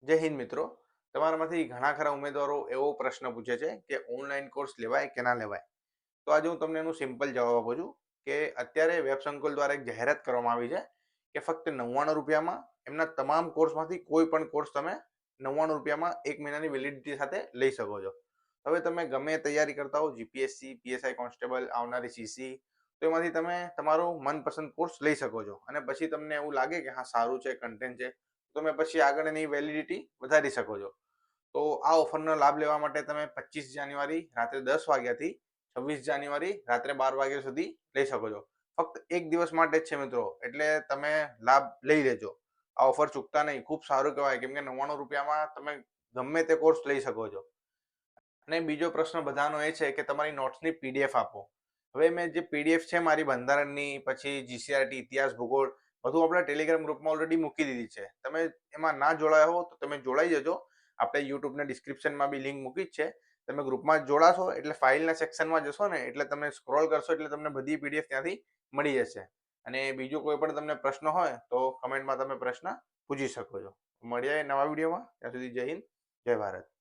જય હિન્દ મિત્રો. તમારામાંથી ઘણા ખરા ઉમેદવારો એવો પ્રશ્ન પૂછે છે કે ઓનલાઈન કોર્સ લેવાય કે ના લેવાય. તો આજે હું તમને એનું સિમ્પલ જવાબ આપું છું કે અત્યારે વેબ સંકુલ દ્વારા એક જાહેરાત કરવામાં આવી છે કે ફક્ત 99 રૂપિયામાં એમના તમામ કોર્સમાંથી કોઈ પણ કોર્સ તમે 99 રૂપિયામાં 1 મહિનાની વેલિડિટી સાથે લઈ શકો છો. હવે તમે ગમે તૈયારી કરતા હો, જીપીએસસી, પીએસઆઈ કોન્સ્ટેબલ, આવનારી સીસી, તો એમાંથી તમે તમારો મનપસંદ કોર્સ લઈ શકો છો અને પછી તમને એવું લાગે કે હા સારું છે, કન્ટેન્ટ છે, તમે પછી આગળ એની વેલિડિટી વધારી શકો છો. તો આ ઓફરનો લાભ લેવા માટે તમે 25 જાન્યુઆરી રાત્રે 10 વાગ્યાથી 26 જાન્યુઆરી રાત્રે 12 વાગ્યા સુધી લઈ શકો છો. ફક્ત એક દિવસ માટે જ છે મિત્રો, એટલે તમે લાભ લઈ લેજો. આ ઓફર ચૂકતા નહીં. ખૂબ સારું કહેવાય, કેમ કે 99 રૂપિયામાં તમે ગમે તે કોર્સ લઈ શકો છો. અને બીજો પ્રશ્ન બધાનો એ છે કે તમારી નોટ્સની પીડીએફ આપો. હવે મેં જે પીડીએફ છે મારી બંધારણની, પછી જીસીઆરટી, ઇતિહાસ, ભૂગોળ, બધું આપણા ટેલિગ્રામ ગ્રુપમાં ઓલરેડી મૂકી દીધી છે. તમે એમાં ના જોડાયા હો તો તમે જોડાઈ જજો. આપણે યુટ્યુબના ડિસ્ક્રિપ્શનમાં બી લિંક મૂકી જ છે. તમે ગ્રુપમાં જોડાશો એટલે ફાઇલના સેક્શનમાં જશો ને એટલે તમે સ્ક્રોલ કરશો એટલે તમને બધી પીડીએફ ત્યાંથી મળી જશે. અને બીજો કોઈ પણ તમને પ્રશ્ન હોય તો કમેન્ટમાં તમે પ્રશ્ન પૂછી શકો છો. મળીએ નવા વિડીયોમાં. ત્યાં સુધી જય હિન્દ, જય ભારત.